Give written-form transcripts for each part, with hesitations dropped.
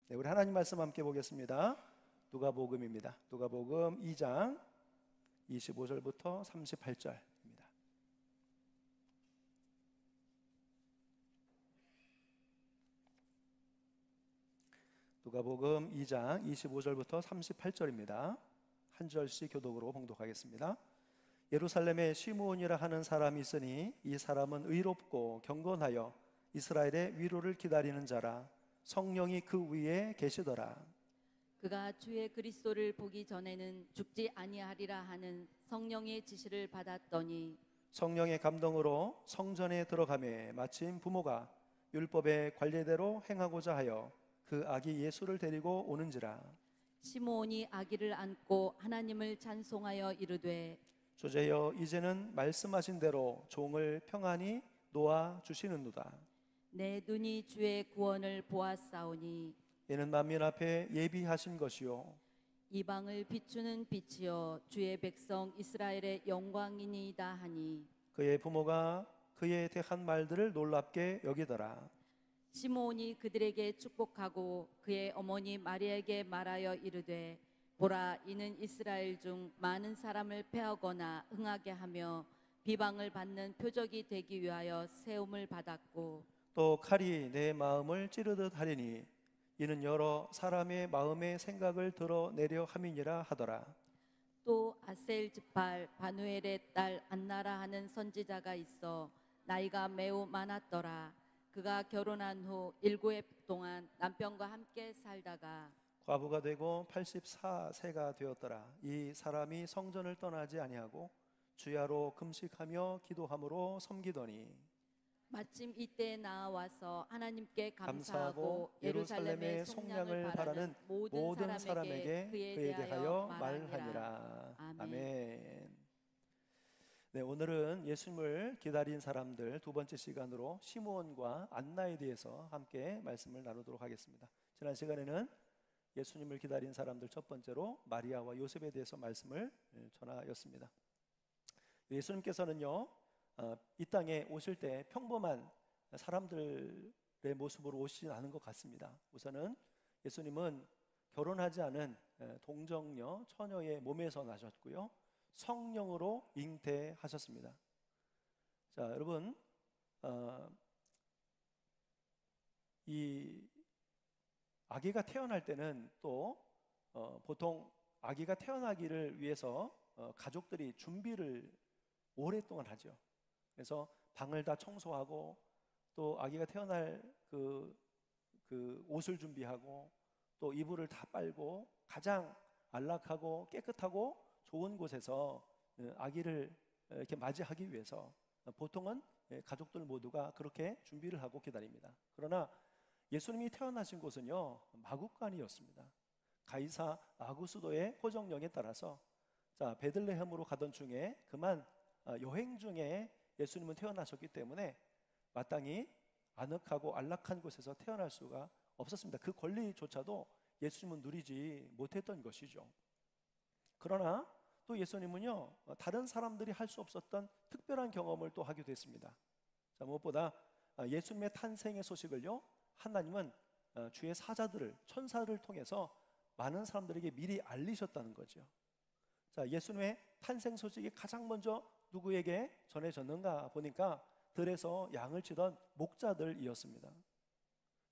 네, 우리 하나님 말씀 함께 보겠습니다. 누가복음입니다. 누가복음 2장 25절부터 38절입니다. 누가복음 2장 25절부터 38절입니다. 한 절씩 교독으로 봉독하겠습니다. 예루살렘에 시므온이라 하는 사람이 있으니 이 사람은 의롭고 경건하여 이스라엘의 위로를 기다리는 자라. 성령이 그 위에 계시더라. 그가 주의 그리스도를 보기 전에는 죽지 아니하리라 하는 성령의 지시를 받았더니 성령의 감동으로 성전에 들어가매 마침 부모가 율법의 관례대로 행하고자 하여 그 아기 예수를 데리고 오는지라. 시므온이 아기를 안고 하나님을 찬송하여 이르되 주제여 이제는 말씀하신 대로 종을 평안히 놓아 주시는도다. 내 눈이 주의 구원을 보았사오니 이는 만민 앞에 예비하신 것이요 이방을 비추는 빛이여 주의 백성 이스라엘의 영광이니이다 하니 그의 부모가 그에 대한 말들을 놀랍게 여기더라. 시므온이 그들에게 축복하고 그의 어머니 마리아에게 말하여 이르되 보라 이는 이스라엘 중 많은 사람을 패하거나 흥하게 하며 비방을 받는 표적이 되기 위하여 세움을 받았고 또 칼이 내 마음을 찌르듯 하리니 이는 여러 사람의 마음의 생각을 드러내려 함이니라 하더라. 또 아셀 지팔 바누엘의 딸 안나라 하는 선지자가 있어 나이가 매우 많았더라. 그가 결혼한 후 7해 동안 남편과 함께 살다가 과부가 되고 84세가 되었더라. 이 사람이 성전을 떠나지 아니하고 주야로 금식하며 기도함으로 섬기더니 마침 이때 나와서 하나님께 감사하고 감사하고 예루살렘의 속량을 바라는 모든 사람에게 그에 대하여 말하니라. 아멘. 네, 오늘은 예수님을 기다린 사람들 두 번째 시간으로 시므온과 안나에 대해서 함께 말씀을 나누도록 하겠습니다. 지난 시간에는 예수님을 기다린 사람들 첫 번째로 마리아와 요셉에 대해서 말씀을 전하였습니다. 예수님께서는요 이 땅에 오실 때 평범한 사람들의 모습으로 오시진 않은 것 같습니다. 우선은 예수님은 결혼하지 않은 동정녀 처녀의 몸에서 나셨고요 성령으로 잉태하셨습니다. 자, 여러분 이 아기가 태어날 때는 또 보통 아기가 태어나기를 위해서 가족들이 준비를 오랫동안 하죠. 그래서 방을 다 청소하고 또 아기가 태어날 그 옷을 준비하고 또 이불을 다 빨고 가장 안락하고 깨끗하고 좋은 곳에서 아기를 이렇게 맞이하기 위해서 보통은 가족들 모두가 그렇게 준비를 하고 기다립니다. 그러나 예수님이 태어나신 곳은요 마구간이었습니다. 가이사 아구스도의 호정령에 따라서 자 베들레헴으로 가던 중에 그만 여행 중에 예수님은 태어나셨기 때문에 마땅히 아늑하고 안락한 곳에서 태어날 수가 없었습니다. 그 권리조차도 예수님은 누리지 못했던 것이죠. 그러나 또 예수님은요 다른 사람들이 할 수 없었던 특별한 경험을 또 하게 됐습니다. 자, 무엇보다 예수님의 탄생의 소식을요 하나님은 주의 사자들을 천사를 통해서 많은 사람들에게 미리 알리셨다는 거죠. 자, 예수님의 탄생 소식이 가장 먼저 누구에게 전해졌는가 보니까 들에서 양을 치던 목자들이었습니다.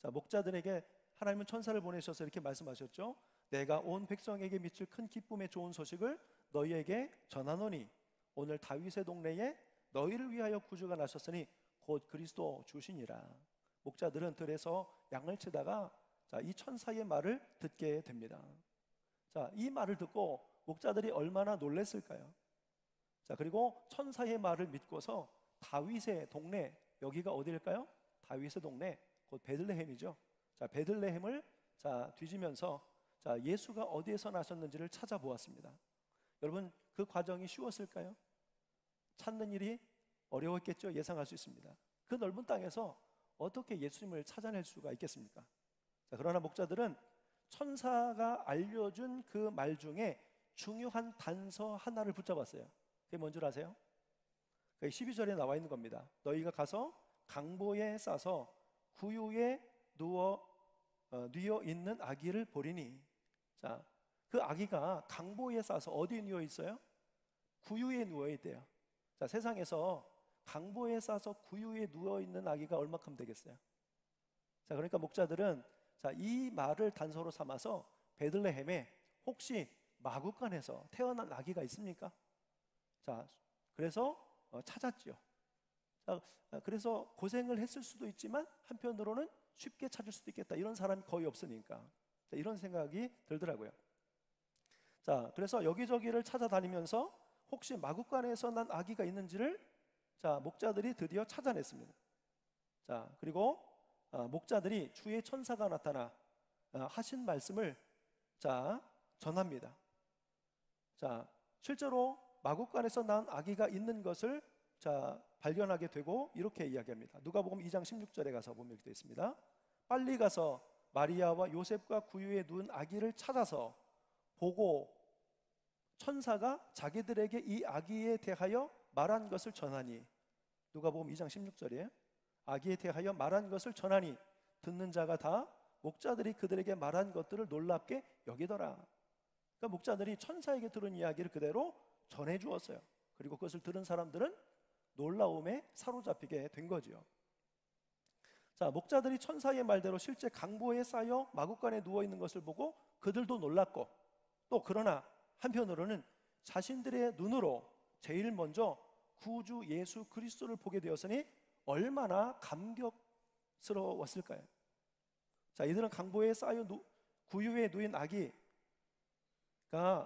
자, 목자들에게 하나님은 천사를 보내셔서 이렇게 말씀하셨죠. 내가 온 백성에게 미칠 큰 기쁨의 좋은 소식을 너희에게 전하노니 오늘 다윗의 동네에 너희를 위하여 구주가 나셨으니 곧 그리스도 주시니라. 목자들은 들에서 양을 치다가 자, 이 천사의 말을 듣게 됩니다. 자, 이 말을 듣고 목자들이 얼마나 놀랐을까요? 자, 그리고 천사의 말을 믿고서 다윗의 동네, 여기가 어디일까요? 다윗의 동네, 곧 베들레헴이죠. 자, 베들레헴을 자 뒤지면서 자 예수가 어디에서 나셨는지를 찾아보았습니다. 여러분 그 과정이 쉬웠을까요? 찾는 일이 어려웠겠죠. 예상할 수 있습니다. 그 넓은 땅에서 어떻게 예수님을 찾아낼 수가 있겠습니까? 자, 그러나 목자들은 천사가 알려준 그 말 중에 중요한 단서 하나를 붙잡았어요. 그게 뭔 줄 아세요? 12절에 나와 있는 겁니다. 너희가 가서 강보에 싸서 구유에 누워 뉘어 있는 아기를 보리니. 자, 그 아기가 강보에 싸서 어디에 누워 있어요? 구유에 누워 있대요. 자, 세상에서 강보에 싸서 구유에 누워 있는 아기가 얼마큼 되겠어요? 자, 그러니까 목자들은 자, 이 말을 단서로 삼아서 베들레헴에 혹시 마구간에서 태어난 아기가 있습니까? 자, 그래서 찾았지요. 자, 그래서 고생을 했을 수도 있지만 한편으로는 쉽게 찾을 수도 있겠다. 이런 사람이 거의 없으니까. 자, 이런 생각이 들더라고요. 자, 그래서 여기저기를 찾아다니면서 혹시 마구간에서 난 아기가 있는지를 자, 목자들이 드디어 찾아냈습니다. 자, 그리고 목자들이 주의 천사가 나타나 하신 말씀을 자, 전합니다. 자, 실제로 마구간에서 난 아기가 있는 것을 자, 발견하게 되고 이렇게 이야기합니다. 누가복음 2장 16절에 가서 보면 이렇게 되어 있습니다. 빨리 가서 마리아와 요셉과 구유에 누운 아기를 찾아서 보고 천사가 자기들에게 이 아기에 대하여 말한 것을 전하니. 누가복음 2장 16절에 아기에 대하여 말한 것을 전하니 듣는 자가 다 목자들이 그들에게 말한 것들을 놀랍게 여기더라. 그러니까 목자들이 천사에게 들은 이야기를 그대로 전해 주었어요. 그리고 그것을 들은 사람들은 놀라움에 사로잡히게 된 거지요. 자, 목자들이 천사의 말대로 실제 강보에 쌓여 마구간에 누워 있는 것을 보고 그들도 놀랐고, 또 그러나 한편으로는 자신들의 눈으로 제일 먼저 구주 예수 그리스도를 보게 되었으니 얼마나 감격스러웠을까요? 자, 이들은 강보에 쌓여 구유에 누인 아기가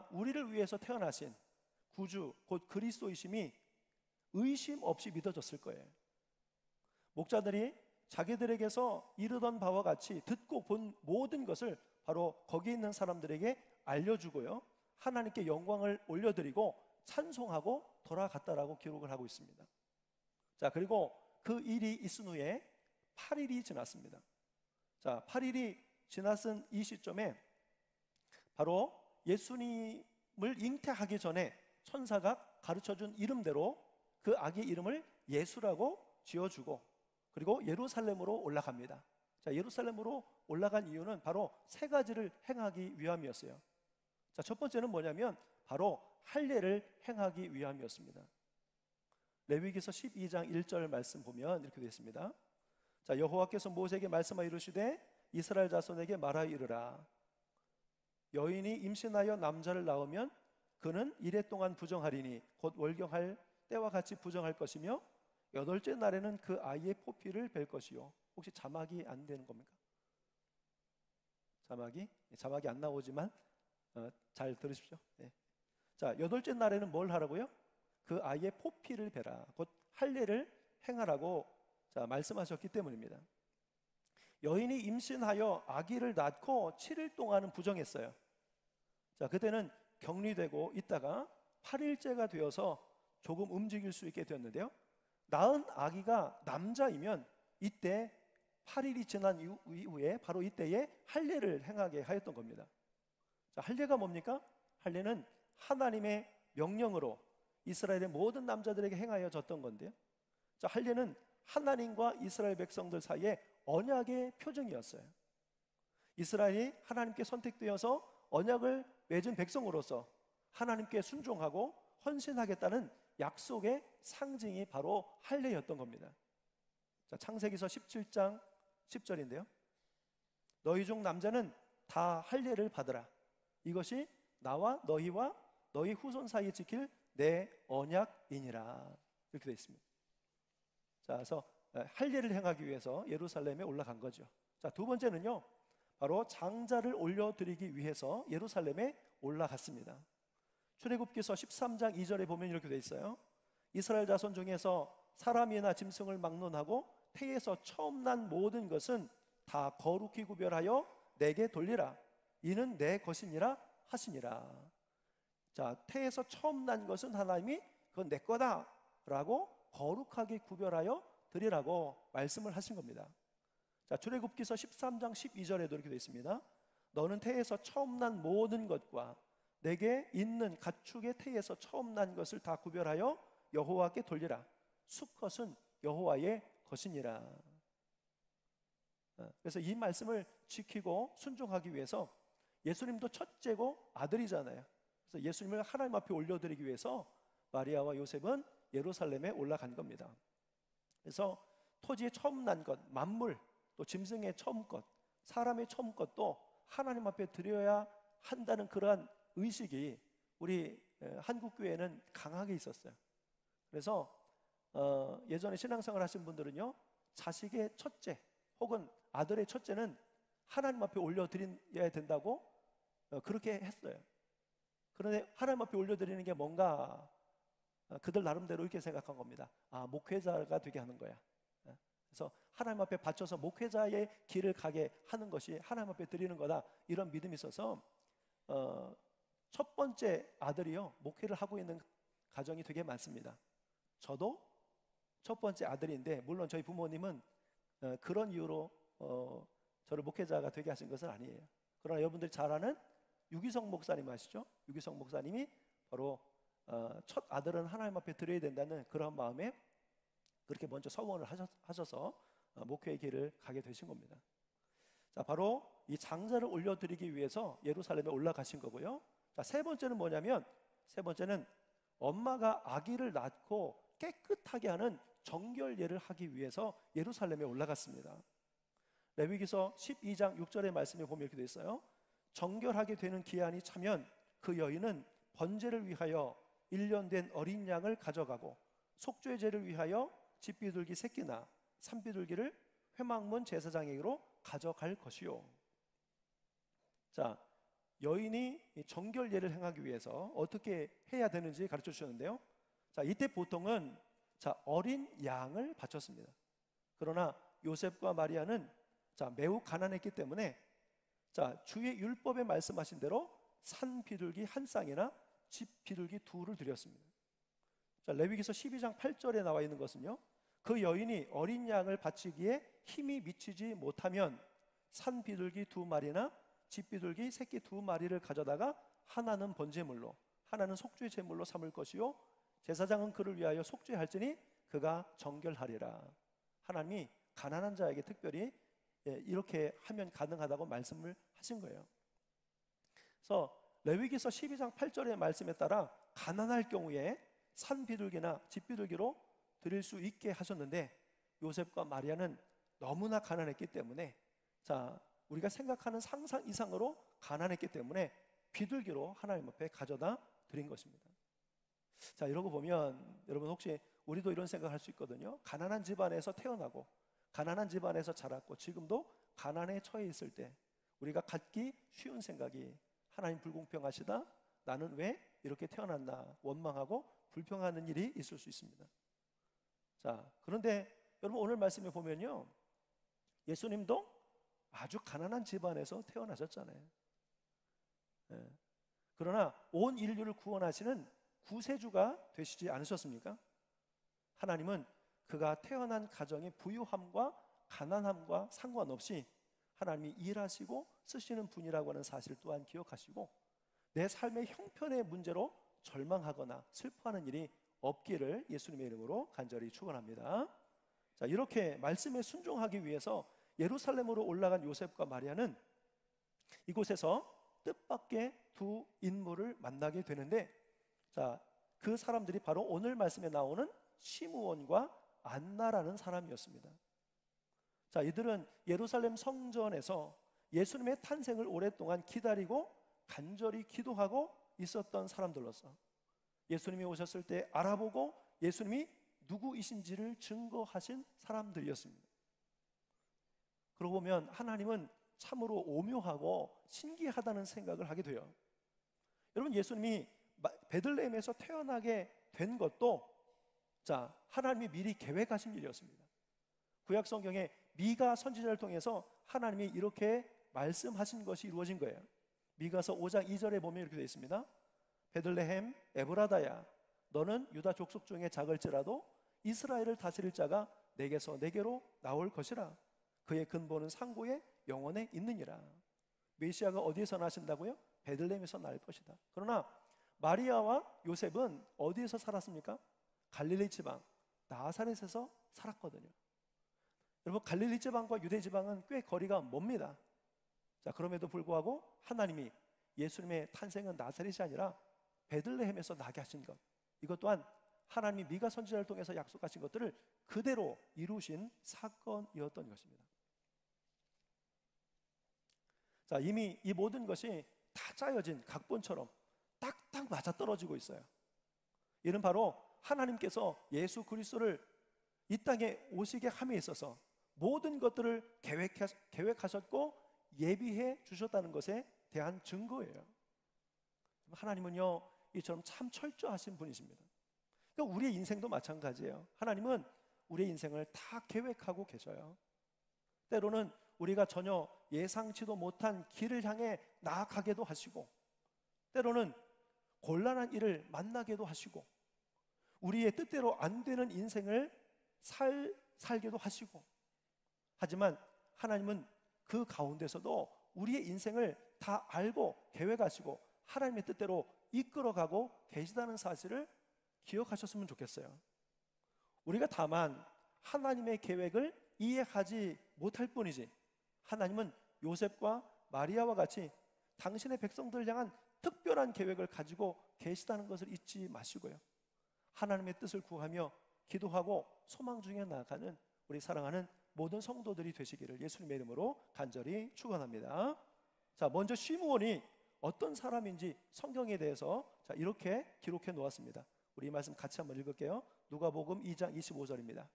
우리를 위해서 태어나신 구주 곧 그리스도이심이 의심 없이 믿어졌을 거예요. 목자들이 자기들에게서 이르던 바와 같이 듣고 본 모든 것을 바로 거기 있는 사람들에게 알려주고요, 하나님께 영광을 올려드리고 찬송하고 돌아갔다라고 기록을 하고 있습니다. 자, 그리고 그 일이 있은 후에 8일이 지났습니다. 자, 8일이 지났은 이 시점에 바로 예수님을 잉태하기 전에 천사가 가르쳐준 이름대로 그 아기의 이름을 예수라고 지어주고, 그리고 예루살렘으로 올라갑니다. 자, 예루살렘으로 올라간 이유는 바로 세 가지를 행하기 위함이었어요. 자, 첫 번째는 뭐냐면 바로 할례를 행하기 위함이었습니다. 레위기서 12장 1절 말씀 보면 이렇게 되어 있습니다. 자, 여호와께서 모세에게 말씀하여 이르시되 이스라엘 자손에게 말하여 이르라. 여인이 임신하여 남자를 낳으면 그는 이레 동안 부정하리니 곧 월경할 때와 같이 부정할 것이며 여덟째 날에는 그 아이의 포피를 벨 것이요. 혹시 자막이 안 되는 겁니까? 자막이 안 나오지만 잘 들으십시오. 네. 자, 여덟째 날에는 뭘 하라고요? 그 아이의 포피를 베라. 곧 할례를 행하라고 자, 말씀하셨기 때문입니다. 여인이 임신하여 아기를 낳고 7일 동안은 부정했어요. 자, 그때는 격리되고 있다가 8일째가 되어서 조금 움직일 수 있게 되었는데요, 낳은 아기가 남자이면 이때 8일이 지난 이후에 바로 이때에 할례를 행하게 하였던 겁니다. 자, 할례가 뭡니까? 할례는 하나님의 명령으로 이스라엘의 모든 남자들에게 행하여졌던 건데요, 자, 할례는 하나님과 이스라엘 백성들 사이에 언약의 표정이었어요. 이스라엘이 하나님께 선택되어서 언약을 맺은 백성으로서 하나님께 순종하고 헌신하겠다는 약속의 상징이 바로 할례였던 겁니다. 자, 창세기서 17장 10절인데요. 너희 중 남자는 다 할례를 받으라. 이것이 나와 너희와 너희 후손 사이에 지킬 내 언약이니라. 이렇게 되어 있습니다. 자, 그래서 할례를 행하기 위해서 예루살렘에 올라간 거죠. 자, 두 번째는요, 바로 장자를 올려드리기 위해서 예루살렘에 올라갔습니다. 출애굽기서 13장 2절에 보면 이렇게 되어 있어요. 이스라엘 자손 중에서 사람이나 짐승을 막론하고 태에서 처음 난 모든 것은 다 거룩히 구별하여 내게 돌리라. 이는 내 것이니라 하시니라. 자, 태에서 처음 난 것은 하나님이 그건 내 거다 라고 거룩하게 구별하여 드리라고 말씀을 하신 겁니다. 자, 출애굽기서 13장 12절에도 이렇게 되어 있습니다. 너는 태에서 처음 난 모든 것과 내게 있는 가축의 태에서 처음 난 것을 다 구별하여 여호와께 돌리라. 수컷은 여호와의 것이니라. 그래서 이 말씀을 지키고 순종하기 위해서 예수님도 첫째고 아들이잖아요. 그래서 예수님을 하나님 앞에 올려드리기 위해서 마리아와 요셉은 예루살렘에 올라간 겁니다. 그래서 토지에 처음 난 것, 만물, 또 짐승의 처음 것, 사람의 처음 것도 하나님 앞에 드려야 한다는 그러한 의식이 우리 한국 교회는 강하게 있었어요. 그래서 예전에 신앙생활 하신 분들은요, 자식의 첫째 혹은 아들의 첫째는 하나님 앞에 올려드려야 된다고 그렇게 했어요. 그런데 하나님 앞에 올려드리는 게 뭔가 그들 나름대로 이렇게 생각한 겁니다. 목회자가 되게 하는 거야. 그래서 하나님 앞에 바쳐서 목회자의 길을 가게 하는 것이 하나님 앞에 드리는 거다, 이런 믿음이 있어서 첫 번째 아들이요, 목회를 하고 있는 가정이 되게 많습니다. 저도 첫 번째 아들인데, 물론 저희 부모님은 그런 이유로 저를 목회자가 되게 하신 것은 아니에요. 그러나 여러분들이 잘 아는 유기성 목사님 아시죠? 유기성 목사님이 바로 첫 아들은 하나님 앞에 드려야 된다는 그런 마음에 그렇게 먼저 서원을 하셔서 목회의 길을 가게 되신 겁니다. 자, 바로 이 장자를 올려드리기 위해서 예루살렘에 올라가신 거고요. 자, 세 번째는 뭐냐면, 세 번째는 엄마가 아기를 낳고 깨끗하게 하는 정결례를 하기 위해서 예루살렘에 올라갔습니다. 레위기서 12장 6절의 말씀에 보면 이렇게 되어 있어요. 정결하게 되는 기한이 차면 그 여인은 번제를 위하여 1년 된 어린 양을 가져가고 속죄 제를 위하여 집비둘기 새끼나 산비둘기를 회막문 제사장에게로 가져갈 것이요. 자, 여인이 정결례를 행하기 위해서 어떻게 해야 되는지 가르쳐 주셨는데요. 자, 이때 보통은 어린 양을 바쳤습니다. 그러나 요셉과 마리아는 매우 가난했기 때문에 주의 율법에 말씀하신 대로 산 비둘기 한 쌍이나 집 비둘기 둘을 드렸습니다. 레위기서 12장 8절에 나와 있는 것은요, 그 여인이 어린 양을 바치기에 힘이 미치지 못하면 산 비둘기 2마리나 집 비둘기 새끼 2마리를 가져다가 하나는 번제물로 하나는 속죄 제물로 삼을 것이요 제사장은 그를 위하여 속죄할지니 그가 정결하리라. 하나님이 가난한 자에게 특별히 이렇게 하면 가능하다고 말씀을 하신 거예요. 그래서 레위기서 12장 8절의 말씀에 따라 가난할 경우에 산 비둘기나 집 비둘기로 드릴 수 있게 하셨는데, 요셉과 마리아는 너무나 가난했기 때문에, 우리가 생각하는 상상 이상으로 가난했기 때문에 비둘기로 하나님 앞에 가져다 드린 것입니다. 이러고 보면 여러분, 혹시 우리도 이런 생각할 수 있거든요. 가난한 집안에서 태어나고 가난한 집안에서 자랐고 지금도 가난에 처해 있을 때 우리가 갖기 쉬운 생각이, 하나님 불공평하시다, 나는 왜 이렇게 태어났나 원망하고 불평하는 일이 있을 수 있습니다. 그런데 여러분, 오늘 말씀에 보면요, 예수님도 아주 가난한 집안에서 태어나셨잖아요. 그러나 온 인류를 구원하시는 구세주가 되시지 않으셨습니까? 하나님은 그가 태어난 가정의 부유함과 가난함과 상관없이 하나님이 일하시고 쓰시는 분이라고 하는 사실 또한 기억하시고, 내 삶의 형편의 문제로 절망하거나 슬퍼하는 일이 없기를 예수님의 이름으로 간절히 축원합니다. 이렇게 말씀에 순종하기 위해서 예루살렘으로 올라간 요셉과 마리아는 이곳에서 뜻밖의 두 인물을 만나게 되는데, 그 사람들이 바로 오늘 말씀에 나오는 시므온과 안나라는 사람이었습니다. 이들은 예루살렘 성전에서 예수님의 탄생을 오랫동안 기다리고 간절히 기도하고 있었던 사람들로서 예수님이 오셨을 때 알아보고 예수님이 누구이신지를 증거하신 사람들이었습니다. 그러고 보면 하나님은 참으로 오묘하고 신기하다는 생각을 하게 돼요. 여러분, 예수님이 베들레헴에서 태어나게 된 것도 하나님이 미리 계획하신 일이었습니다. 구약 성경에 미가 선지자를 통해서 하나님이 이렇게 말씀하신 것이 이루어진 거예요. 미가서 5장 2절에 보면 이렇게 되어 있습니다. 베들레헴 에브라다야, 너는 유다 족속 중에 작을지라도 이스라엘을 다스릴 자가 내게서 내게로 나올 것이라. 그의 근본은 상고의 영원에 있느니라. 메시아가 어디에서 나신다고요? 베들레헴에서 날 것이다. 그러나 마리아와 요셉은 어디에서 살았습니까? 갈릴리 지방 나사렛에서 살았거든요. 여러분, 갈릴리 지방과 유대 지방은 꽤 거리가 멉니다. 자, 그럼에도 불구하고 하나님이 예수님의 탄생은 나사렛이 아니라 베들레헴에서 나게 하신 것, 이것 또한 하나님이 미가 선지자를 통해서 약속하신 것들을 그대로 이루신 사건이었던 것입니다. 자, 이미 이 모든 것이 다 짜여진 각본처럼 딱딱 맞아떨어지고 있어요. 이는 바로 하나님께서 예수 그리스도를 이 땅에 오시게 함에 있어서 모든 것들을 계획하셨고 예비해 주셨다는 것에 대한 증거예요. 하나님은요, 이처럼 참 철저하신 분이십니다. 그러니까 우리의 인생도 마찬가지예요. 하나님은 우리의 인생을 다 계획하고 계셔요. 때로는 우리가 전혀 예상치도 못한 길을 향해 나아가게도 하시고, 때로는 곤란한 일을 만나게도 하시고, 우리의 뜻대로 안 되는 인생을 살게도 하시고, 하지만 하나님은 그 가운데서도 우리의 인생을 다 알고 계획하시고 하나님의 뜻대로 이끌어가고 계시다는 사실을 기억하셨으면 좋겠어요. 우리가 다만 하나님의 계획을 이해하지 못할 뿐이지, 하나님은 요셉과 마리아와 같이 당신의 백성들을 향한 특별한 계획을 가지고 계시다는 것을 잊지 마시고요, 하나님의 뜻을 구하며 기도하고 소망 중에 나아가는 우리 사랑하는 모든 성도들이 되시기를 예수님의 이름으로 간절히 축원합니다. 자, 먼저 시므온이 어떤 사람인지 성경에 대해서 이렇게 기록해 놓았습니다. 우리 이 말씀 같이 한번 읽을게요. 누가복음 2장 25절입니다.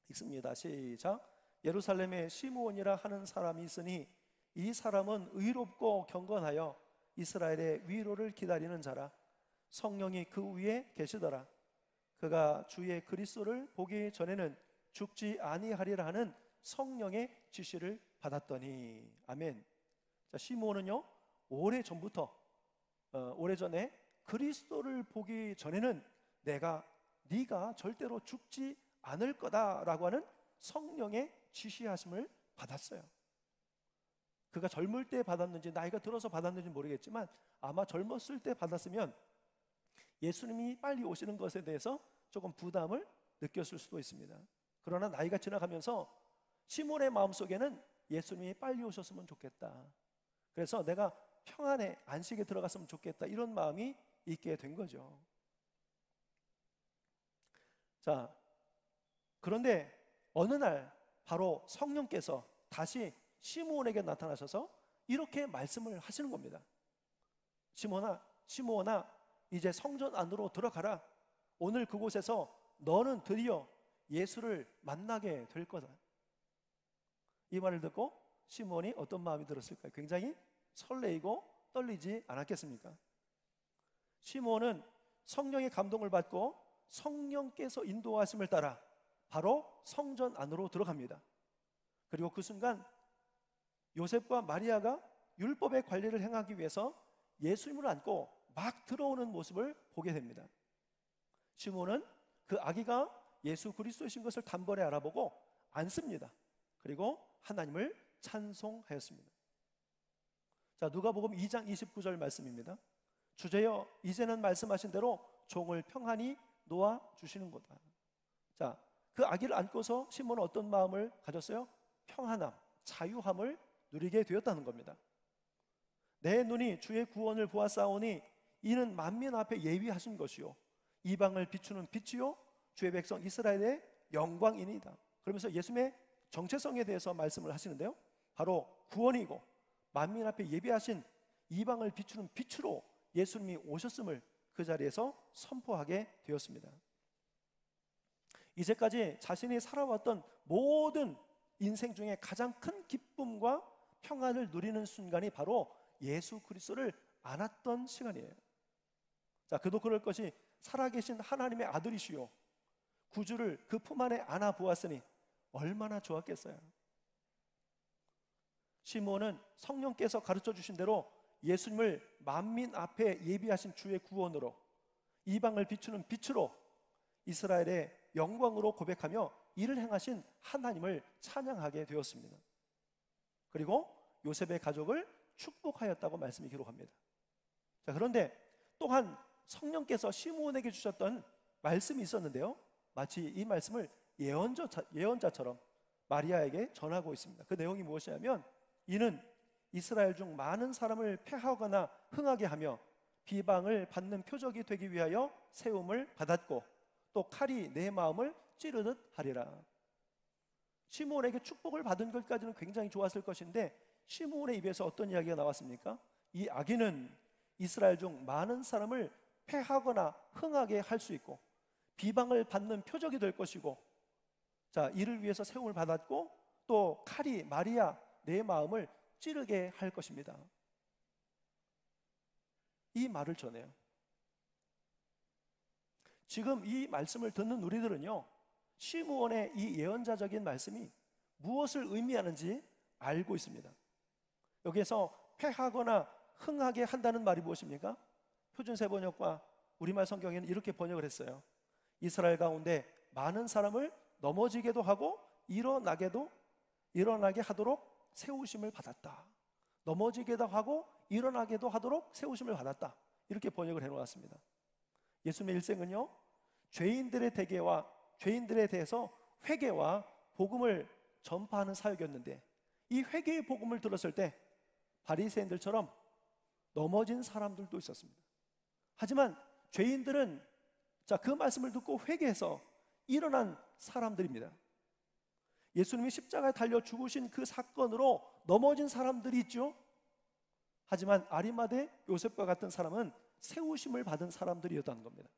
읽습니다. 시작. 예루살렘에 시므온이라 하는 사람이 있으니 이 사람은 의롭고 경건하여 이스라엘의 위로를 기다리는 자라. 성령이 그 위에 계시더라. 그가 주의 그리스도를 보기 전에는 죽지 아니하리라 하는 성령의 지시를 받았더니. 아멘. 자, 시므온은요, 오래전에 그리스도를 보기 전에는 네가 절대로 죽지 않을 거다라고 하는 성령의 지시하심을 받았어요. 그가 젊을 때 받았는지 나이가 들어서 받았는지 모르겠지만 아마 젊었을 때 받았으면 예수님이 빨리 오시는 것에 대해서 조금 부담을 느꼈을 수도 있습니다. 그러나 나이가 지나가면서 시몬의 마음속에는 예수님이 빨리 오셨으면 좋겠다, 그래서 내가 평안의 안식에 들어갔으면 좋겠다, 이런 마음이 있게 된 거죠. 자, 그런데 어느 날 바로 성령께서 다시 시므온에게 나타나셔서 이렇게 말씀을 하시는 겁니다. 시므온아, 이제 성전 안으로 들어가라. 오늘 그곳에서 너는 드디어 예수를 만나게 될 거다. 이 말을 듣고 시므온이 어떤 마음이 들었을까요? 굉장히 설레이고 떨리지 않았겠습니까? 시므온은 성령의 감동을 받고 성령께서 인도하심을 따라 바로 성전 안으로 들어갑니다. 그리고 그 순간 요셉과 마리아가 율법의 관리를 행하기 위해서 예수님을 안고 막 들어오는 모습을 보게 됩니다. 시므온은 그 아기가 예수 그리스도이신 것을 단번에 알아보고 안습니다. 그리고 하나님을 찬송하였습니다. 자, 누가복음 2장 29절 말씀입니다. 주제여, 이제는 말씀하신 대로 종을 평안히 놓아 주시는 거다. 자, 그 아기를 안고서 시몬은 어떤 마음을 가졌어요? 평안함, 자유함을 누리게 되었다는 겁니다. 내 눈이 주의 구원을 보았사오니 이는 만민 앞에 예비하신 것이요 이방을 비추는 빛이요 주의 백성 이스라엘의 영광이니이다. 그러면서 예수님의 정체성에 대해서 말씀을 하시는데요, 바로 구원이고 만민 앞에 예비하신 이방을 비추는 빛으로 예수님이 오셨음을 그 자리에서 선포하게 되었습니다. 이제까지 자신이 살아왔던 모든 인생 중에 가장 큰 기쁨과 평안을 누리는 순간이 바로 예수 그리스도를 안았던 시간이에요. 자, 그도 그럴 것이 살아계신 하나님의 아들이시요 구주를 그 품 안에 안아 보았으니 얼마나 좋았겠어요. 시므온은 성령께서 가르쳐 주신 대로 예수님을 만민 앞에 예비하신 주의 구원으로 이방을 비추는 빛으로 이스라엘의 영광으로 고백하며 이를 행하신 하나님을 찬양하게 되었습니다. 그리고 요셉의 가족을 축복하였다고 말씀이 기록합니다. 자, 그런데 또한 성령께서 시므온에게 주셨던 말씀이 있었는데요, 마치 이 말씀을 예언자처럼 마리아에게 전하고 있습니다. 그 내용이 무엇이냐면 이는 이스라엘 중 많은 사람을 패하거나 흥하게 하며 비방을 받는 표적이 되기 위하여 세움을 받았고 또 칼이 내 마음을 찌르듯 하리라. 시므온에게 축복을 받은 것까지는 굉장히 좋았을 것인데 시므온의 입에서 어떤 이야기가 나왔습니까? 이 아기는 이스라엘 중 많은 사람을 패하거나 흥하게 할 수 있고 비방을 받는 표적이 될 것이고, 자, 이를 위해서 세움을 받았고 또 칼이 마리아 내 마음을 찌르게 할 것입니다. 이 말을 전해요. 지금 이 말씀을 듣는 우리들은요, 시므온의 이 예언자적인 말씀이 무엇을 의미하는지 알고 있습니다. 여기에서 패하거나 흥하게 한다는 말이 무엇입니까? 표준세 번역과 우리말 성경에는 이렇게 번역을 했어요. 이스라엘 가운데 많은 사람을 넘어지게도 하고 일어나게 하도록 세우심을 받았다. 넘어지게도 하고 일어나게도 하도록 세우심을 받았다. 이렇게 번역을 해놓았습니다. 예수님의 일생은요, 죄인들에 대해서 회개와 복음을 전파하는 사역이었는데, 이 회개의 복음을 들었을 때 바리새인들처럼 넘어진 사람들도 있었습니다. 하지만 죄인들은 그 말씀을 듣고 회개해서 일어난 사람들입니다. 예수님이 십자가에 달려 죽으신 그 사건으로 넘어진 사람들이 있죠. 하지만 아리마대 요셉과 같은 사람은 세우심을 받은 사람들이었다는 겁니다.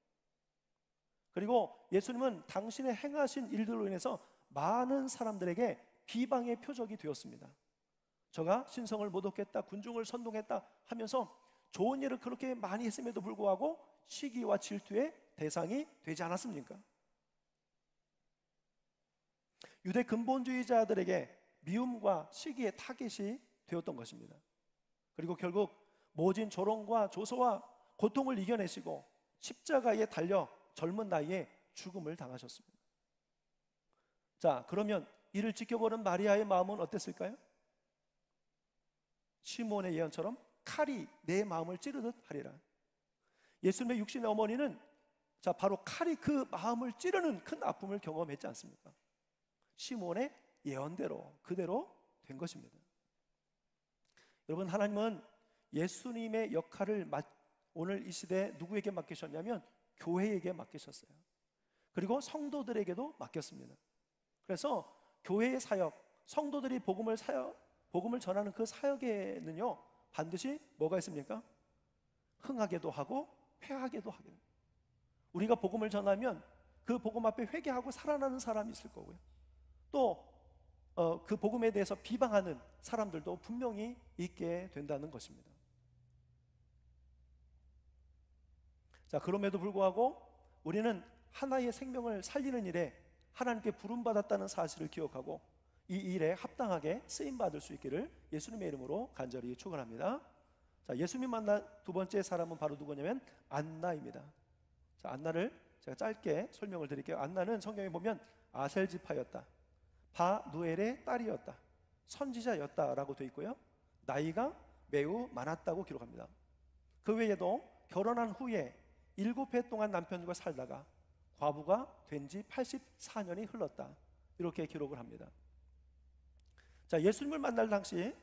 그리고 예수님은 당신의 행하신 일들로 인해서 많은 사람들에게 비방의 표적이 되었습니다. 저가 신성을 못 얻겠다, 군중을 선동했다 하면서 좋은 일을 그렇게 많이 했음에도 불구하고 시기와 질투의 대상이 되지 않았습니까? 유대 근본주의자들에게 미움과 시기의 타겟이 되었던 것입니다. 그리고 결국 모진 조롱과 조소와 고통을 이겨내시고 십자가에 달려 젊은 나이에 죽음을 당하셨습니다. 자, 그러면 이를 지켜보는 마리아의 마음은 어땠을까요? 시므온의 예언처럼 칼이 내 마음을 찌르듯 하리라. 예수님의 육신의 어머니는 바로 칼이 그 마음을 찌르는 큰 아픔을 경험했지 않습니까? 시므온의 예언대로 그대로 된 것입니다. 여러분, 하나님은 예수님의 역할을 오늘 이 시대에 누구에게 맡기셨냐면 교회에게 맡기셨어요. 그리고 성도들에게도 맡겼습니다. 그래서 교회의 사역, 성도들이 복음을 전하는 그 사역에는요, 반드시 뭐가 있습니까? 흥하게도 하고 패하게도 하게 됩니다. 우리가 복음을 전하면 그 복음 앞에 회개하고 살아나는 사람이 있을 거고요, 또 그 복음에 대해서 비방하는 사람들도 분명히 있게 된다는 것입니다. 자, 그럼에도 불구하고 우리는 하나의 생명을 살리는 일에 하나님께 부름받았다는 사실을 기억하고 이 일에 합당하게 쓰임받을 수 있기를 예수님의 이름으로 간절히 축원합니다. 자, 예수님 만난 두 번째 사람은 바로 누구냐면 안나입니다. 자, 안나를 제가 짧게 설명을 드릴게요. 안나는 성경에 보면 아셀 지파였다, 바누엘의 딸이었다, 선지자였다라고 되어 있고요, 나이가 매우 많았다고 기록합니다. 그 외에도 결혼한 후에 7해 동안 남편과 살다가 과부가 된 지 84년이 흘렀다, 이렇게 기록을 합니다. 자, 예수님을 만날 당시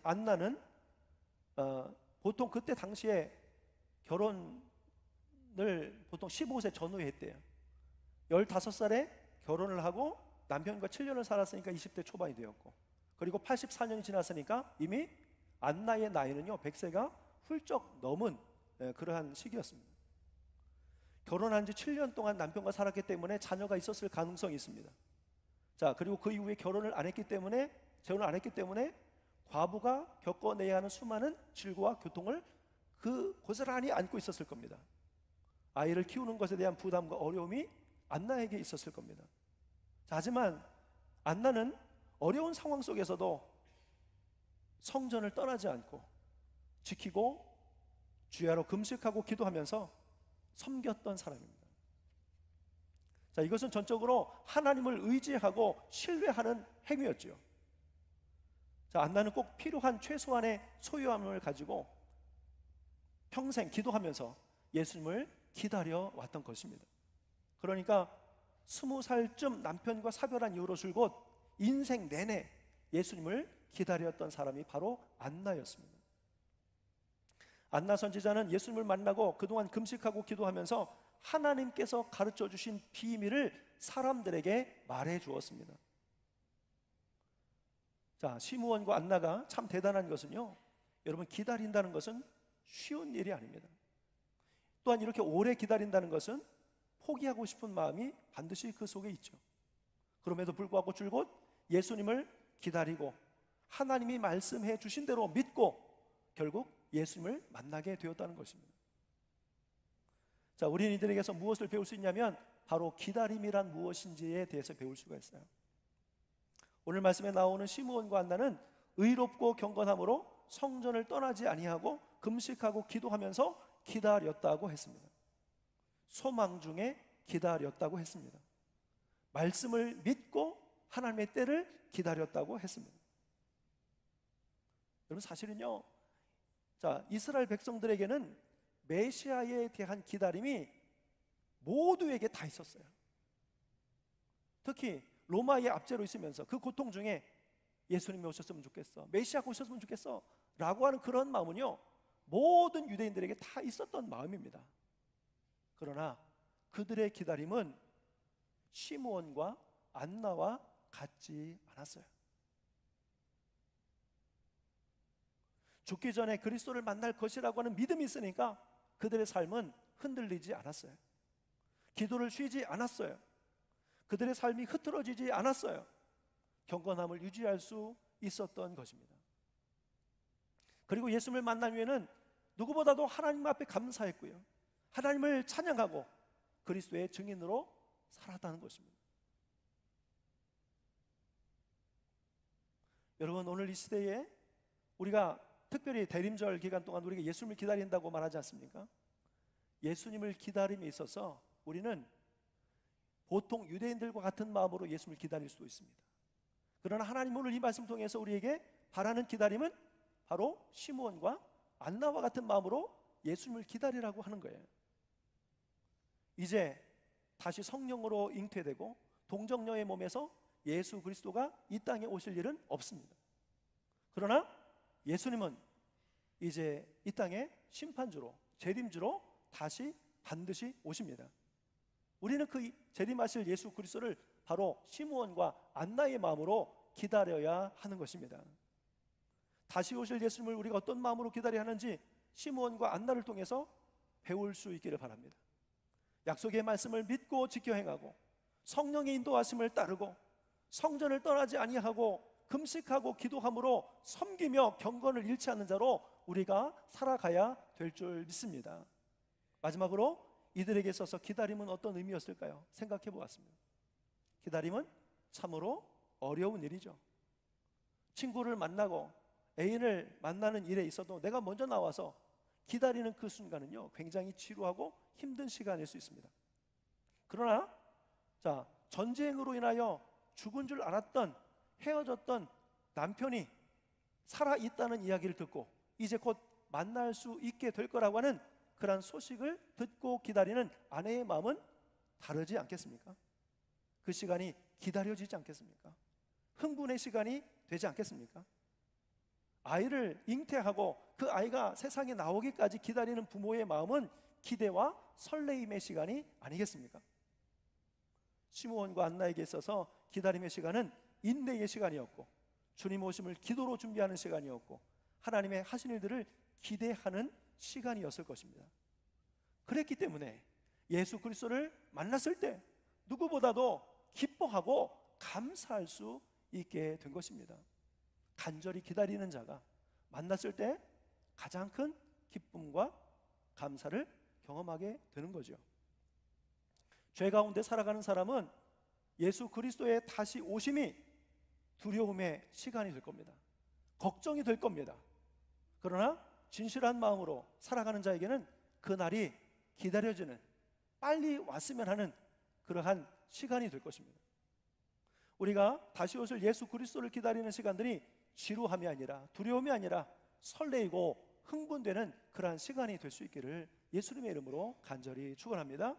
안나는 보통 그때 당시에 결혼을 보통 15세 전후에 했대요. 15살에 결혼을 하고 남편과 7년을 살았으니까 20대 초반이 되었고, 그리고 84년이 지났으니까 이미 안나의 나이는요 100세가 훌쩍 넘은 그러한 시기였습니다. 결혼한 지 7년 동안 남편과 살았기 때문에 자녀가 있었을 가능성이 있습니다. 자, 그리고 그 이후에 재혼을 안 했기 때문에 과부가 겪어내야 하는 수많은 질고와 고통을 고스란히 안고 있었을 겁니다. 아이를 키우는 것에 대한 부담과 어려움이 안나에게 있었을 겁니다. 자, 하지만 안나는 어려운 상황 속에서도 성전을 떠나지 않고 지키고 주야로 금식하고 기도하면서 섬겼던 사람입니다. 자, 이것은 전적으로 하나님을 의지하고 신뢰하는 행위였죠. 자, 안나는 꼭 필요한 최소한의 소유함을 가지고 평생 기도하면서 예수님을 기다려 왔던 것입니다. 그러니까 20살쯤 남편과 사별한 이후로 줄곧 인생 내내 예수님을 기다렸던 사람이 바로 안나였습니다. 안나 선지자는 예수님을 만나고 그동안 금식하고 기도하면서 하나님께서 가르쳐 주신 비밀을 사람들에게 말해 주었습니다. 자, 시므온과 안나가 참 대단한 것은요, 여러분, 기다린다는 것은 쉬운 일이 아닙니다. 또한 이렇게 오래 기다린다는 것은 포기하고 싶은 마음이 반드시 그 속에 있죠. 그럼에도 불구하고 줄곧 예수님을 기다리고 하나님이 말씀해 주신 대로 믿고 결국 예수님을 만나게 되었다는 것입니다. 자, 우리는 이들에게서 무엇을 배울 수 있냐면 바로 기다림이란 무엇인지에 대해서 배울 수가 있어요. 오늘 말씀에 나오는 시므온과 안나는 의롭고 경건함으로 성전을 떠나지 아니하고 금식하고 기도하면서 기다렸다고 했습니다. 소망 중에 기다렸다고 했습니다. 말씀을 믿고 하나님의 때를 기다렸다고 했습니다. 여러분, 사실은요, 자, 이스라엘 백성들에게는 메시아에 대한 기다림이 모두에게 다 있었어요. 특히 로마의 압제로 있으면서 그 고통 중에 예수님이 오셨으면 좋겠어, 메시아가 오셨으면 좋겠어 라고 하는 그런 마음은요, 모든 유대인들에게 다 있었던 마음입니다. 그러나 그들의 기다림은 시므온과 안나와 같지 않았어요. 죽기 전에 그리스도를 만날 것이라고 하는 믿음이 있으니까 그들의 삶은 흔들리지 않았어요. 기도를 쉬지 않았어요. 그들의 삶이 흐트러지지 않았어요. 경건함을 유지할 수 있었던 것입니다. 그리고 예수님을 만난 후에는 누구보다도 하나님 앞에 감사했고요, 하나님을 찬양하고 그리스도의 증인으로 살았다는 것입니다. 여러분, 오늘 이 시대에 우리가 특별히 대림절 기간 동안 우리가 예수님을 기다린다고 말하지 않습니까? 예수님을 기다림에 있어서 우리는 보통 유대인들과 같은 마음으로 예수님을 기다릴 수도 있습니다. 그러나 하나님 오늘 이 말씀 통해서 우리에게 바라는 기다림은 바로 시므온과 안나와 같은 마음으로 예수님을 기다리라고 하는 거예요. 이제 다시 성령으로 잉태되고 동정녀의 몸에서 예수 그리스도가 이 땅에 오실 일은 없습니다. 그러나 예수님은 이제 이 땅에 심판주로, 재림주로 다시 반드시 오십니다. 우리는 그 재림하실 예수 그리스도를 바로 시므온과 안나의 마음으로 기다려야 하는 것입니다. 다시 오실 예수님을 우리가 어떤 마음으로 기다려야 하는지 시므온과 안나를 통해서 배울 수 있기를 바랍니다. 약속의 말씀을 믿고 지켜 행하고 성령의 인도하심을 따르고 성전을 떠나지 아니하고 금식하고 기도함으로 섬기며 경건을 잃지 않는 자로 우리가 살아가야 될 줄 믿습니다. 마지막으로 이들에게 있어서 기다림은 어떤 의미였을까요? 생각해 보았습니다. 기다림은 참으로 어려운 일이죠. 친구를 만나고 애인을 만나는 일에 있어도 내가 먼저 나와서 기다리는 그 순간은요, 굉장히 지루하고 힘든 시간일 수 있습니다. 그러나 자, 전쟁으로 인하여 죽은 줄 알았던 헤어졌던 남편이 살아있다는 이야기를 듣고 이제 곧 만날 수 있게 될 거라고 하는 그런 소식을 듣고 기다리는 아내의 마음은 다르지 않겠습니까? 그 시간이 기다려지지 않겠습니까? 흥분의 시간이 되지 않겠습니까? 아이를 잉태하고 그 아이가 세상에 나오기까지 기다리는 부모의 마음은 기대와 설레임의 시간이 아니겠습니까? 시므온과 안나에게 있어서 기다림의 시간은 인내의 시간이었고 주님 오심을 기도로 준비하는 시간이었고 하나님의 하신 일들을 기대하는 시간이었을 것입니다. 그랬기 때문에 예수 그리스도를 만났을 때 누구보다도 기뻐하고 감사할 수 있게 된 것입니다. 간절히 기다리는 자가 만났을 때 가장 큰 기쁨과 감사를 경험하게 되는 거죠. 죄 가운데 살아가는 사람은 예수 그리스도의 다시 오심이 두려움의 시간이 될 겁니다. 걱정이 될 겁니다. 그러나 진실한 마음으로 살아가는 자에게는 그날이 기다려지는, 빨리 왔으면 하는 그러한 시간이 될 것입니다. 우리가 다시 오실 예수 그리스도를 기다리는 시간들이 지루함이 아니라, 두려움이 아니라 설레이고 흥분되는 그러한 시간이 될 수 있기를 예수님의 이름으로 간절히 축원합니다.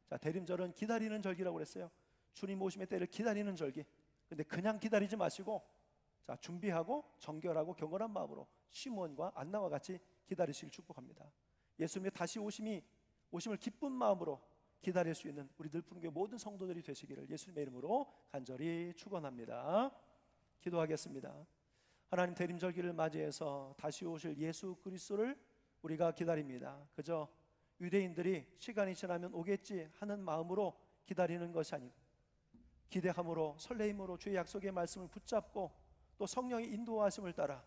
자, 대림절은 기다리는 절기라고 그랬어요. 주님 오심의 때를 기다리는 절기. 근데 그냥 기다리지 마시고, 자, 준비하고 정결하고 경건한 마음으로 시므온과 안나와 같이 기다리시길 축복합니다. 예수님의 다시 오심을 기쁜 마음으로 기다릴 수 있는 우리 늘푸른교회 모든 성도들이 되시기를 예수님의 이름으로 간절히 축원합니다. 기도하겠습니다. 하나님, 대림절기를 맞이해서 다시 오실 예수 그리스도를 우리가 기다립니다. 그저 유대인들이 시간이 지나면 오겠지 하는 마음으로 기다리는 것이 아니고 기대함으로 설레임으로 주의 약속의 말씀을 붙잡고 또 성령의 인도하심을 따라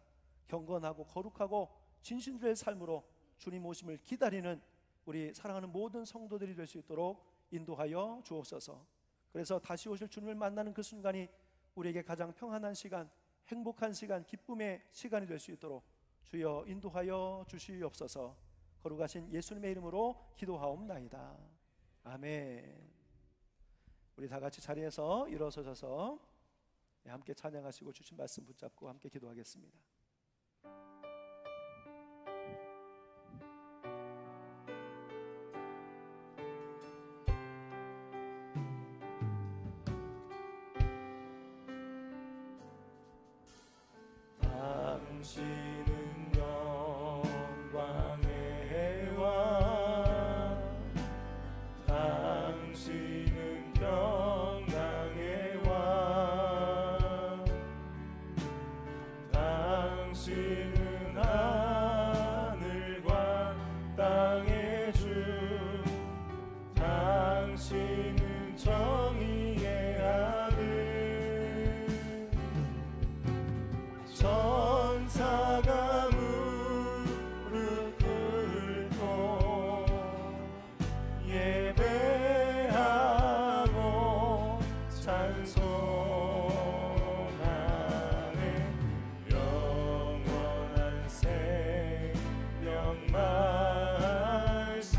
경건하고 거룩하고 진실된 삶으로 주님 오심을 기다리는 우리 사랑하는 모든 성도들이 될 수 있도록 인도하여 주옵소서. 그래서 다시 오실 주님을 만나는 그 순간이 우리에게 가장 평안한 시간, 행복한 시간, 기쁨의 시간이 될 수 있도록 주여 인도하여 주시옵소서. 거룩하신 예수님의 이름으로 기도하옵나이다. 아멘. 우리 다 같이 자리에서 일어서셔서 함께 찬양하시고 주신 말씀 붙잡고 함께 기도하겠습니다. 당신은 영광의 해와 당신은 평강의 왕 당신은 하늘과 땅의 주 당신은 정의의 아들 천사가 무릎 꿇고 예배하고 찬송하네 영원한 생명 말씀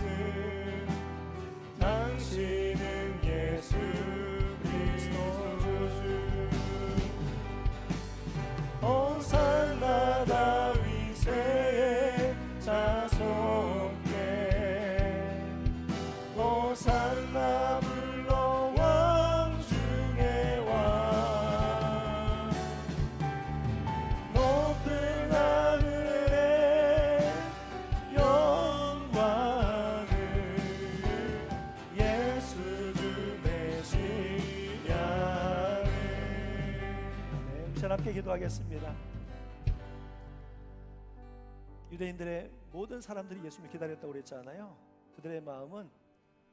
당신은 예수 그리스도 주 호산나 다윗의 자손께 호산나 불러 왕 중의 왕 높은 하늘에 영광을 예수 주 메시아를. 네, 우리 함께 기도하겠습니다. 유대인들의 모든 사람들이 예수님을 기다렸다고 그랬잖아요. 그들의 마음은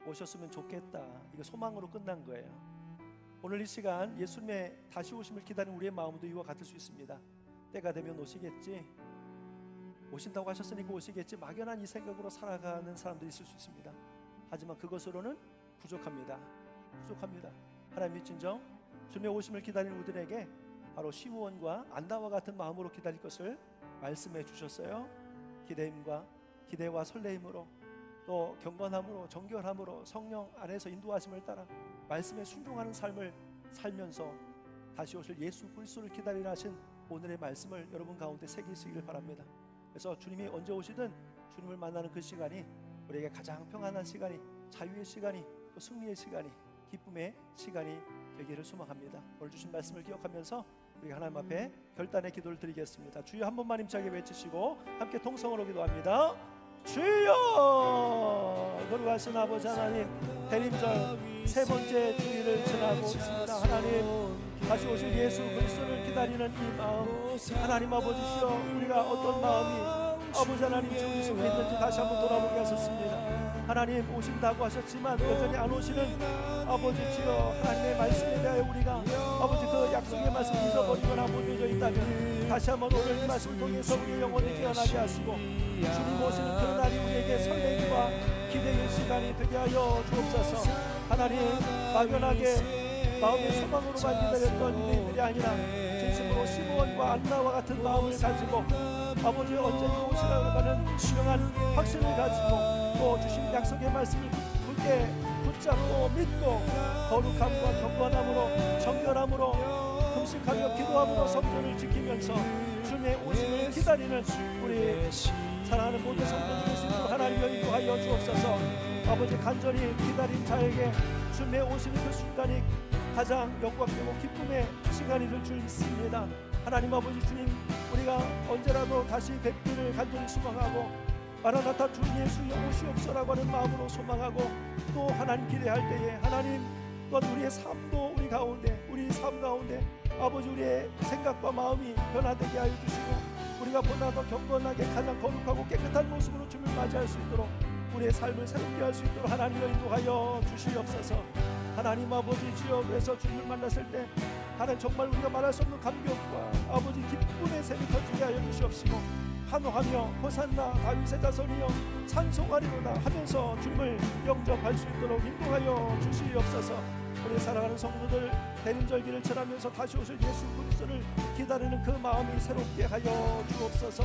오셨으면 좋겠다, 이거 소망으로 끝난 거예요. 오늘 이 시간 예수님의 다시 오심을 기다리는 우리의 마음도 이와 같을 수 있습니다. 때가 되면 오시겠지, 오신다고 하셨으니까 오시겠지, 막연한 이 생각으로 살아가는 사람들이 있을 수 있습니다. 하지만 그것으로는 부족합니다. 하나님 믿진정 주님의 오심을 기다리는 우리들에게 바로 시므온과 안나와 같은 마음으로 기다릴 것을 말씀해 주셨어요. 기대와 설레임으로 또 경건함으로 정결함으로 성령 안에서 인도하심을 따라 말씀에 순종하는 삶을 살면서 다시 오실 예수 그리스도를 기다리라 하신 오늘의 말씀을 여러분 가운데 새기시기를 바랍니다. 그래서 주님이 언제 오시든 주님을 만나는 그 시간이 우리에게 가장 평안한 시간이, 자유의 시간이, 또 승리의 시간이, 기쁨의 시간이 되기를 소망합니다. 오늘 주신 말씀을 기억하면서 우리 하나님 앞에 결단의 기도를 드리겠습니다. 주여 한 번만 힘차게 외치시고 함께 통성으로 기도합니다. 주여! 거룩하신 아버지 하나님, 대림절 세 번째 주일을 지나고 있습니다. 하나님, 다시 오실 예수 그리스도를 기다리는 이 마음, 하나님 아버지시여, 우리가 어떤 마음이 아버지 하나님 주 우리 속에 있는지 다시 한번 돌아보게 하셨습니다. 하나님, 오신다고 하셨지만 여전히 안 오시는 아버지 주여, 하나님의 말씀에 대하여 우리가 아버지 그 약속의 말씀을 잊어버리거나 못 잊어 있다면 다시 한번 오늘 이 말씀을 통해서 우리의 영혼이 깨어나게 하시고 주님 오시는 그 날이 우리에게 설렘과 기대의 시간이 되게 하여 주옵소서. 하나님, 막연하게 마음의 소망으로만 기다렸던 유대인들이 아니라 진심으로 시므온과 안나와 같은 마음을 가지고 아버지 언제든 오시라고 하는 분명한 확신을 가지고 또 주신 약속의 말씀을 굳게 붙잡고 믿고 거룩함과 경건함으로 정결함으로 금식하며 기도함으로 성전을 지키면서 주님의 오심을 기다리는 우리 사랑하는 모든 성도들의 신으로 하나님을 인도하여 주옵소서. 아버지 간절히 기다린 자에게 주님의 오시는 그 순간이 가장 영광되고 기쁨의 시간이 될 줄 믿습니다. 하나님 아버지 주님, 우리가 언제라도 다시 뵙기를 간절히 소망하고 마라나타 주 예수 오시옵소라고 하는 마음으로 소망하고 또 하나님 기대할 때에 하나님 또한 우리의 삶도 우리 삶 가운데 아버지 우리의 생각과 마음이 변화되게 하여 주시고 우리가 보다 더 경건하게 가장 거룩하고 깨끗한 모습으로 주님을 맞이할 수 있도록 우리의 삶을 새롭게 할 수 있도록 하나님을 인도하여 주시옵소서. 하나님 아버지 주여, 그래서 주님을 만났을 때 하나님 정말 우리가 말할 수 없는 감격과 아버지 기쁨의 샘이 터지게 하여 주시옵시고 환호하며 호산나 다윗의 자손이여 찬송하리로다 하면서 주님을 영접할 수 있도록 인도하여 주시옵소서. 우리 사랑하는 성도들 대림절기를 지나면서 다시 오실 예수 그리스도를 기다리는 그 마음이 새롭게 하여 주옵소서.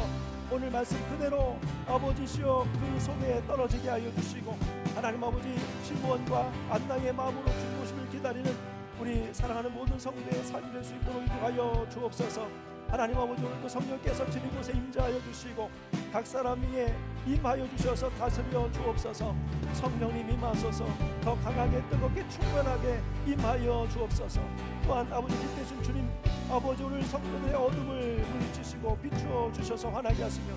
오늘 말씀 그대로 아버지시여 그 속에 떨어지게 하여 주시고 하나님 아버지 시므온과 안나의 마음으로 주님 오심을 기다리는 우리 사랑하는 모든 성도의 삶이 될 수 있도록 인도하여 주옵소서. 하나님 아버지 오늘도 성령께서 지는 곳에 임재하여 주시고 각 사람 위에 임하여 주셔서 다스려 주옵소서. 성령님 임하소서. 더 강하게 뜨겁게 충만하게 임하여 주옵소서. 또한 아버지 빛되신 주님 아버지 오늘 성도들의 어둠을 물리치시고 비추어 주셔서 환하게 하시며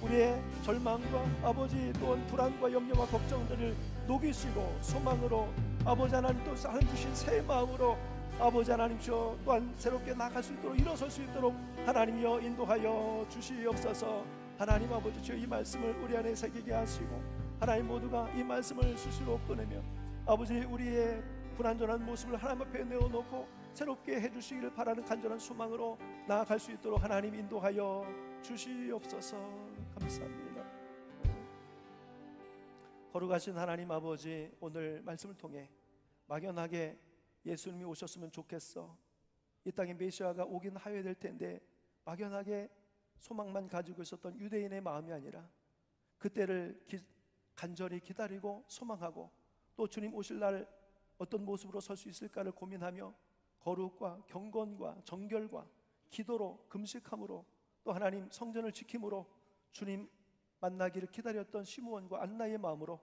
우리의 절망과 아버지 또한 불안과 염려와 걱정들을 녹이시고 소망으로 아버지 하나님 또 하나님 주신 새 마음으로 아버지 하나님 저 또한 새롭게 나갈 수 있도록 일어설 수 있도록 하나님이여 인도하여 주시옵소서. 하나님 아버지 주여 이 말씀을 우리 안에 새기게 하시고 하나님 모두가 이 말씀을 스스로 꺼내며 아버지 우리의 불완전한 모습을 하나님 앞에 내어놓고 새롭게 해주시기를 바라는 간절한 소망으로 나아갈 수 있도록 하나님 인도하여 주시옵소서. 감사합니다. 거룩하신 하나님 아버지, 오늘 말씀을 통해 막연하게 예수님이 오셨으면 좋겠어, 이 땅에 메시아가 오긴 하여야 될 텐데 막연하게 소망만 가지고 있었던 유대인의 마음이 아니라 그때를 간절히 기다리고 소망하고 또 주님 오실 날 어떤 모습으로 설 수 있을까를 고민하며 거룩과 경건과 정결과 기도로 금식함으로 또 하나님 성전을 지킴으로 주님 만나기를 기다렸던 시므온과 안나의 마음으로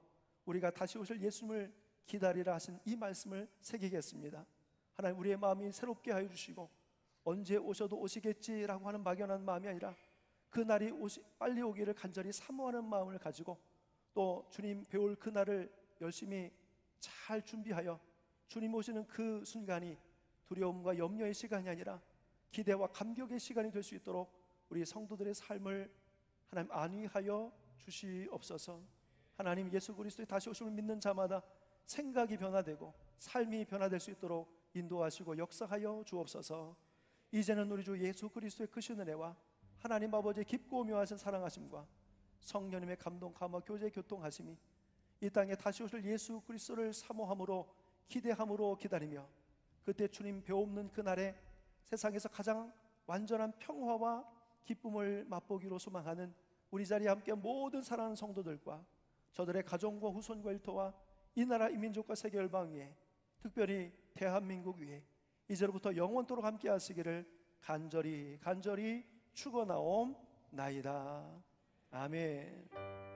우리가 다시 오실 예수님을 기다리라 하신 이 말씀을 새기겠습니다. 하나님 우리의 마음이 새롭게 하여 주시고 언제 오셔도 오시겠지라고 하는 막연한 마음이 아니라 그날이 빨리 오기를 간절히 사모하는 마음을 가지고 또 주님 배울 그날을 열심히 잘 준비하여 주님 오시는 그 순간이 두려움과 염려의 시간이 아니라 기대와 감격의 시간이 될 수 있도록 우리 성도들의 삶을 하나님 안위하여 주시옵소서. 하나님 예수 그리스도의 다시 오심을 믿는 자마다 생각이 변화되고 삶이 변화될 수 있도록 인도하시고 역사하여 주옵소서. 이제는 우리 주 예수 그리스도의 크신 은혜와 하나님 아버지의 깊고 묘하신 사랑하심과 성령님의 감동 감화 교제 교통하심이 이 땅에 다시 오실 예수 그리스도를 사모함으로 기대함으로 기다리며 그때 주님 배옵는 그날에 세상에서 가장 완전한 평화와 기쁨을 맛보기로 소망하는 우리 자리에 함께 모든 사랑하는 성도들과 저들의 가정과 후손과 일터와 이 나라 이 민족과 세계 열방 위에 특별히 대한민국 위에 이제로부터 영원토록 함께 하시기를 간절히 축원하옵나이다. 아멘.